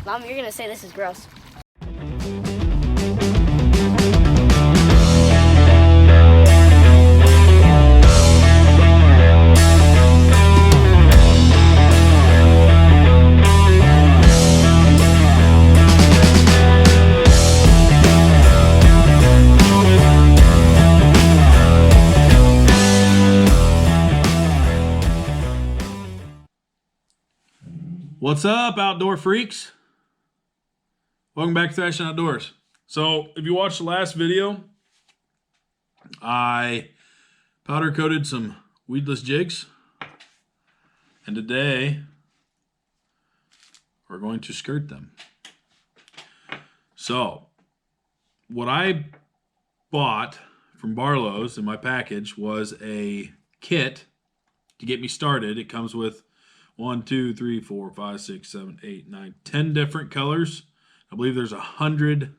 Mom, you're gonna say this is gross. What's up, outdoor freaks? Welcome back to Thrashing Outdoors. So, if you watched the last video, I powder coated some weedless jigs, and today we're going to skirt them. So, what I bought from Barlow's in my package was a kit to get me started. It comes with 1, 2, 3, 4, 5, 6, 7, 8, 9, 10 different colors. I believe there's 100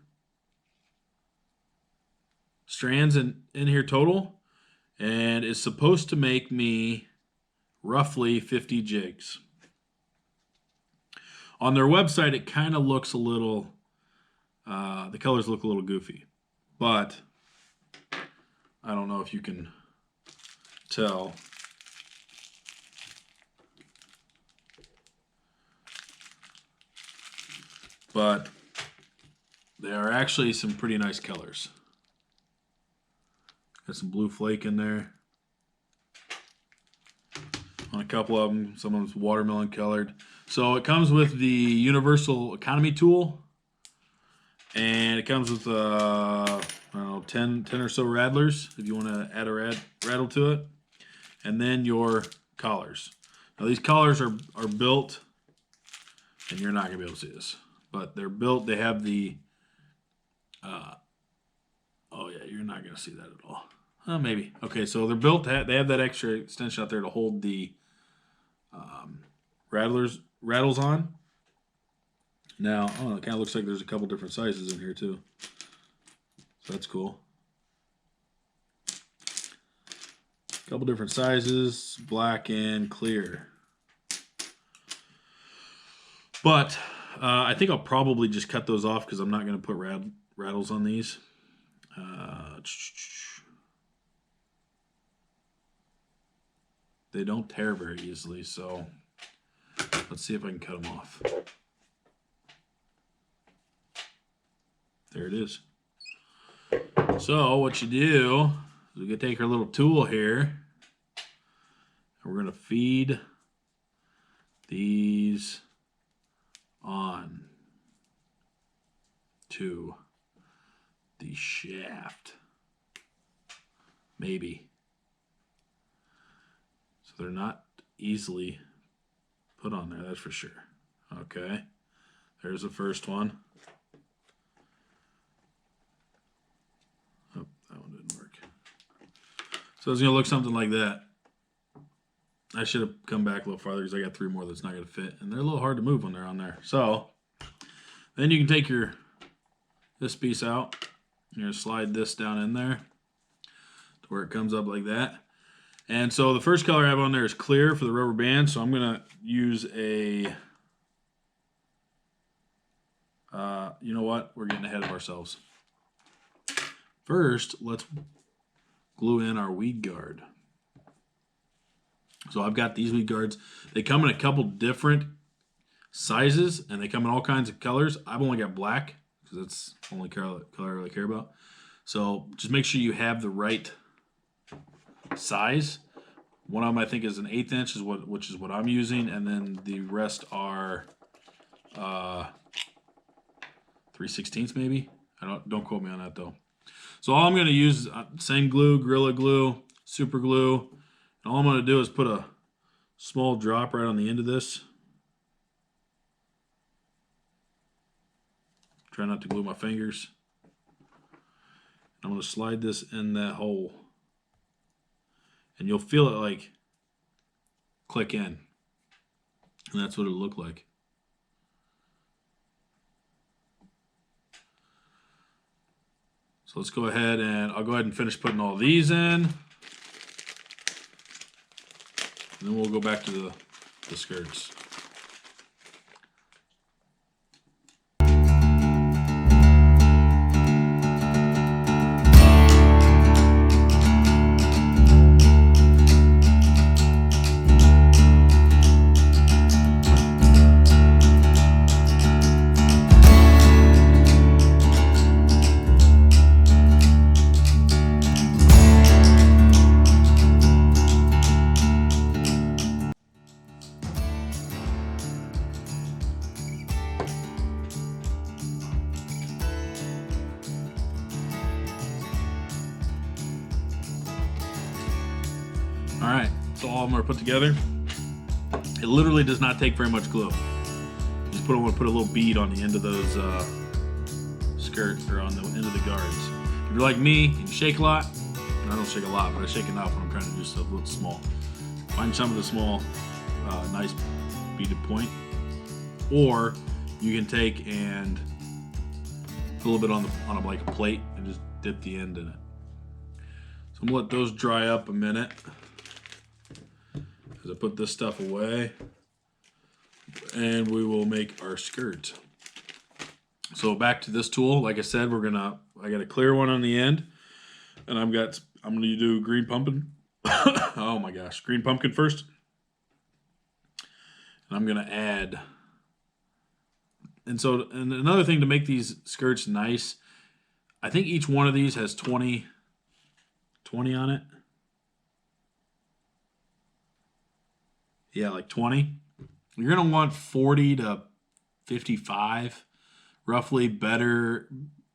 strands in here total. And it's supposed to make me roughly 50 jigs. On their website, it kind of looks a little, the colors look a little goofy. But I don't know if you can tell. But they are actually some pretty nice colors. Got some blue flake in there on a couple of them. Some of them's watermelon colored. So it comes with the universal economy tool, and it comes with I don't know, 10 or so rattlers if you want to add a rattle to it, and then your collars. Now these collars are built, and you're not gonna be able to see this. But they're built, they have the, oh yeah, you're not going to see that at all. Maybe. Okay, so they're built, they have that extra extension out there to hold the rattles on. Now, it kind of looks like there's a couple different sizes in here too. So that's cool. A couple different sizes, black and clear. But I think I'll probably just cut those off because I'm not going to put rattles on these. They don't tear very easily, so let's see if I can cut them off. There it is. So what you do is we're going to take our little tool here, and we're going to feed these on to the shaft. Maybe. So they're not easily put on there, that's for sure. Okay. There's the first one. Oh, that one didn't work. So it's going to look something like that. I should have come back a little farther because I got 3 more that's not going to fit. And they're a little hard to move when they're on there. So, then you can take this piece out. You're going to slide this down in there to where it comes up like that. And so the first color I have on there is clear for the rubber band. So I'm going to use a, you know what? We're getting ahead of ourselves. First, let's glue in our weed guard. So I've got these weed guards. They come in a couple different sizes, and they come in all kinds of colors. I've only got black because that's the only color I really care about. So just make sure you have the right size. One of them I think is an 1/8 inch, which is what I'm using, and then the rest are 3/16 maybe. Don't quote me on that though. So all I'm going to use is same glue, Gorilla Glue, Super Glue. And all I'm going to do is put a small drop right on the end of this. Try not to glue my fingers. I'm going to slide this in that hole. And you'll feel it like click in. And that's what it'll look like. So let's go ahead and I'll go ahead and finish putting all these in. And then we'll go back to the skirts. right, so all of them are put together. It literally does not take very much glue. Just put a little bead on the end of those skirts, or on the end of the guards. If you're like me and you shake a lot, I don't shake a lot, but I shake enough when I'm trying to do stuff a little small. Find some of the small, nice beaded point, or you can take and put a little bit on like a plate and just dip the end in it. So I'm gonna let those dry up a minute as I put this stuff away, and we will make our skirt. So back to this tool. Like I said, I got a clear one on the end, and I'm gonna do green pumpkin. Oh my gosh, green pumpkin first. And I'm gonna add, and another thing to make these skirts nice, I think each one of these has 20 on it. Yeah, like 20. You're gonna want 40 to 55, roughly. Better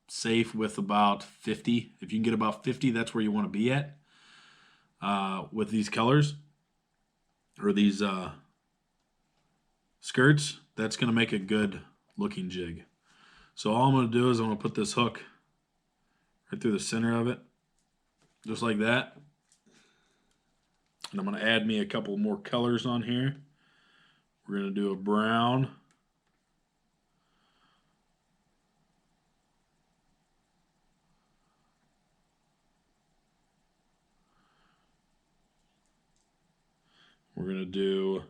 safe with about 50. If you can get about 50, that's where you want to be at with these colors, or these skirts. That's gonna make a good looking jig. So all I'm gonna do is I'm gonna put this hook right through the center of it, just like that. And I'm going to add me a couple more colors on here. We're going to do a brown. We're going to do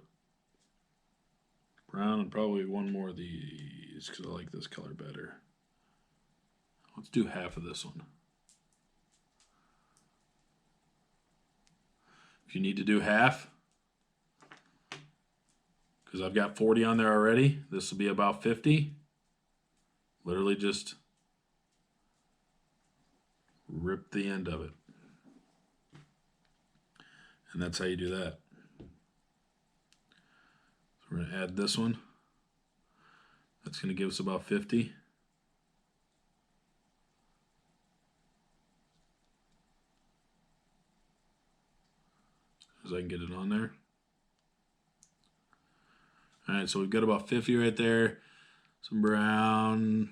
brown and probably one more of these because I like this color better. Let's do half of this one. If you need to do half, because I've got 40 on there already, this will be about 50. Literally just rip the end of it. And that's how you do that. So we're going to add this one. That's going to give us about 50. As I can get it on there. Alright, so we've got about 50 right there. Some brown,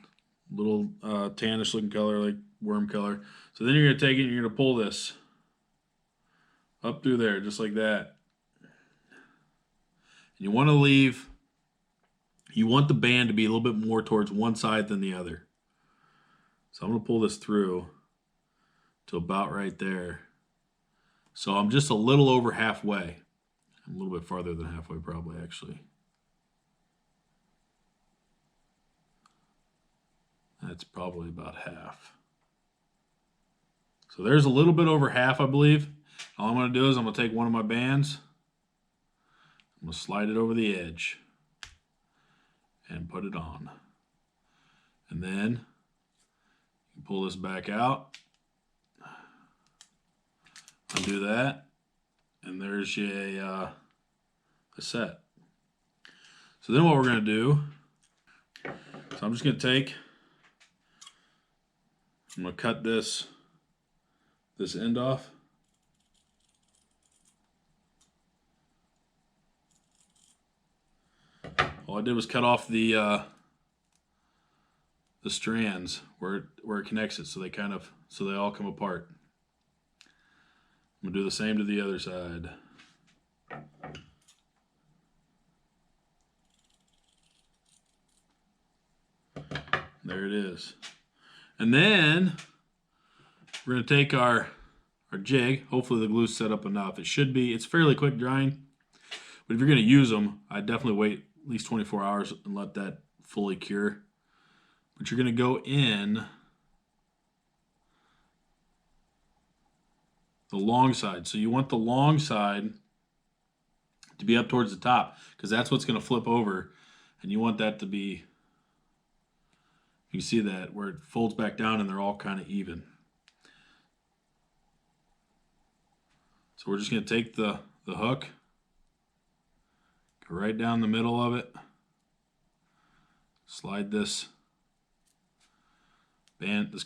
little tannish looking color, like worm color. So then you're going to take it and you're going to pull this up through there, just like that. And you want the band to be a little bit more towards one side than the other. So I'm going to pull this through to about right there. So I'm just a little over halfway. I'm a little bit farther than halfway probably, actually. That's probably about half. So there's a little bit over half, I believe. All I'm going to do is I'm going to take one of my bands. I'm going to slide it over the edge and put it on. And then you pull this back out. Undo that, and there's a set. So then what we're going to do, so I'm just going to I'm going to cut this end off. All I did was cut off the strands where it connects it, so they all come apart. I'm going to do the same to the other side. There it is. And then we're going to take our jig. Hopefully the glue's set up enough. It's fairly quick drying. But if you're going to use them, I'd definitely wait at least 24 hours and let that fully cure. But you're going to go in the long side. So you want the long side to be up towards the top, because that's what's going to flip over. And you want that to be, you see that, where it folds back down and they're all kind of even. So we're just going to take the hook, go right down the middle of it, slide this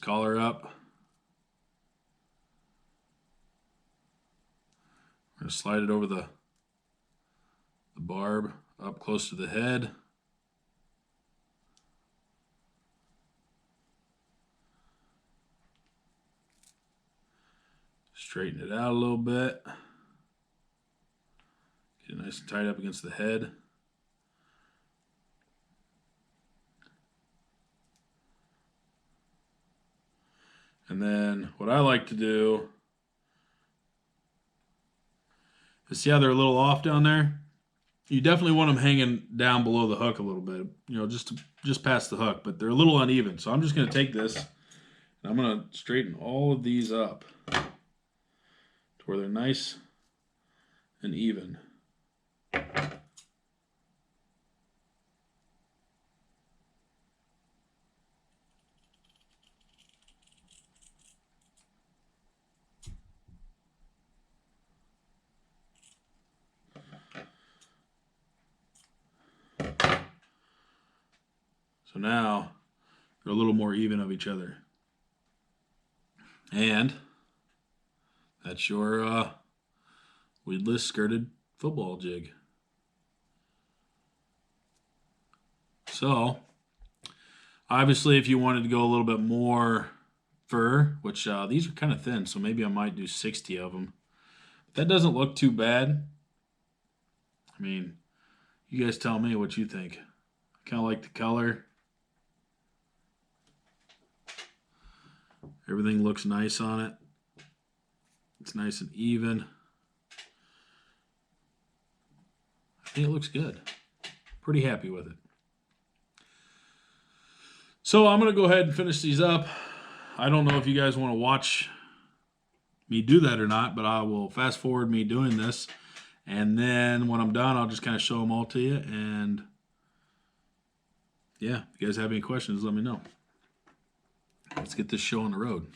collar up We're going to slide it over the barb up close to the head. Straighten it out a little bit. Get it nice and tight up against the head. And then what I like to do is, see how they're a little off down there? You definitely want them hanging down below the hook a little bit, you know, just past the hook, but they're a little uneven. So I'm just going to take this and I'm going to straighten all of these up to where they're nice and even. So now they're a little more even of each other. And that's your weedless skirted football jig. So obviously if you wanted to go a little bit more fur, which these are kind of thin, so maybe I might do 60 of them. That doesn't look too bad. I mean, you guys tell me what you think. I kind of like the color. Everything looks nice on it. It's nice and even. I think it looks good. Pretty happy with it. So I'm going to go ahead and finish these up. I don't know if you guys want to watch me do that or not, but I will fast forward me doing this. And then when I'm done, I'll just kind of show them all to you. And yeah, if you guys have any questions, let me know. Let's get this show on the road.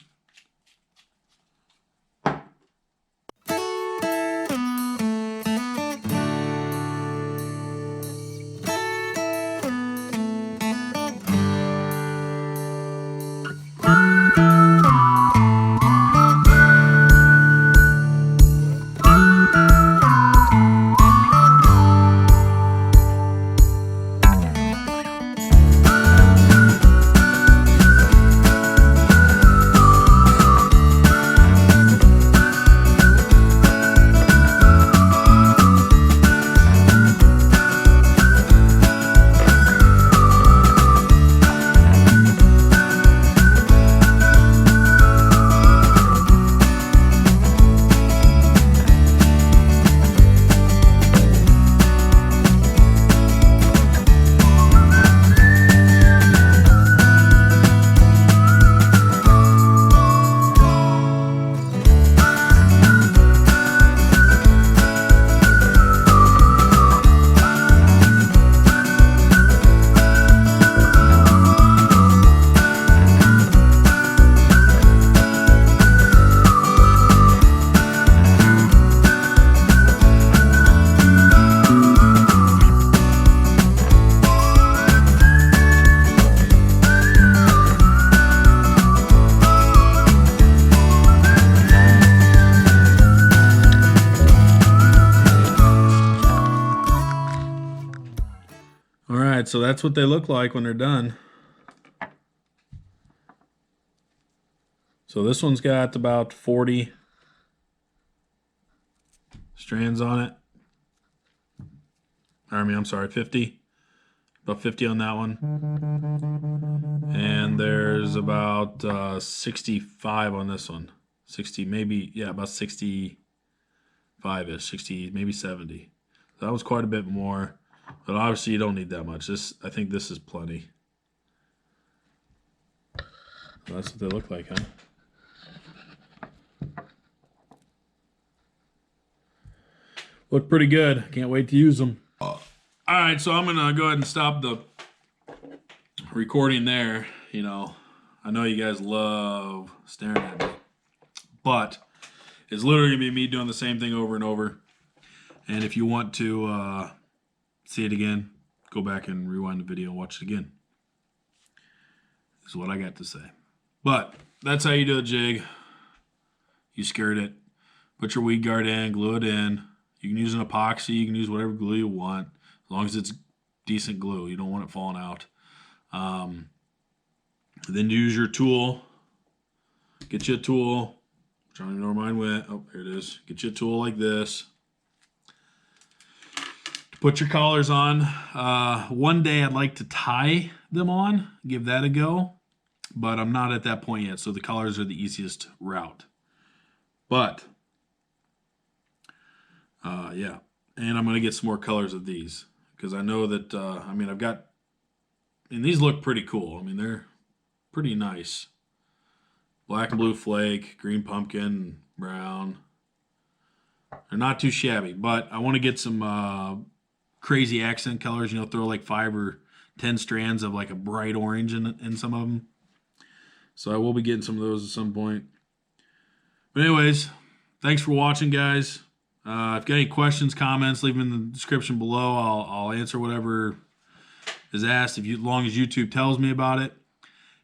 So that's what they look like when they're done. So this one's got about 40 strands on it. I'm sorry, 50. About 50 on that one. And there's about 65 on this one. 60, maybe, yeah, about 65-ish, 60, maybe 70. So that was quite a bit more. But obviously you don't need that much. I think this is plenty. Well, that's what they look like, huh? Look pretty good. Can't wait to use them. All right, so I'm going to go ahead and stop the recording there. You know, I know you guys love staring at me. But it's literally going to be me doing the same thing over and over. And if you want to see it again, go back and rewind the video and watch it again. This is what I got to say. But that's how you do a jig. You skirt it, Put your weed guard in, glue it in. You can use an epoxy. You can use whatever glue you want, as long as it's decent glue. You don't want it falling out. Then use your tool. Get you a tool. I don't even know where mine went. Oh, here it is. Get you a tool like this. Put your collars on. One day I'd like to tie them on, give that a go, but I'm not at that point yet, so the collars are the easiest route. But, yeah. And I'm going to get some more colors of these, because I know that, I've got, and these look pretty cool. I mean, they're pretty nice. Black and blue flake, green pumpkin, brown. They're not too shabby, but I want to get some crazy accent colors. Throw like 5 or 10 strands of like a bright orange in some of them. So I will be getting some of those at some point. But anyways, thanks for watching, guys. If you got any questions, comments, leave them in the description below. I'll answer whatever is asked, as long as YouTube tells me about it.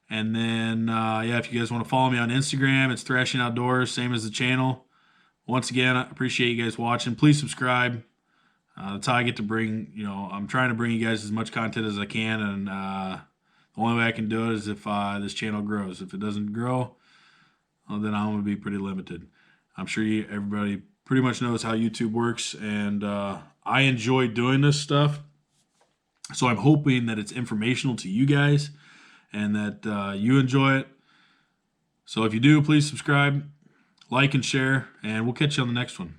And then, if you guys want to follow me on Instagram, it's Thrashing Outdoors, same as the channel. Once again, I appreciate you guys watching. Please subscribe. That's how I get to bring, I'm trying to bring you guys as much content as I can. And the only way I can do it is if this channel grows. If it doesn't grow, well, then I'm going to be pretty limited. I'm sure everybody pretty much knows how YouTube works. And I enjoy doing this stuff. So I'm hoping that it's informational to you guys, and that you enjoy it. So if you do, please subscribe, like, and share, and we'll catch you on the next one.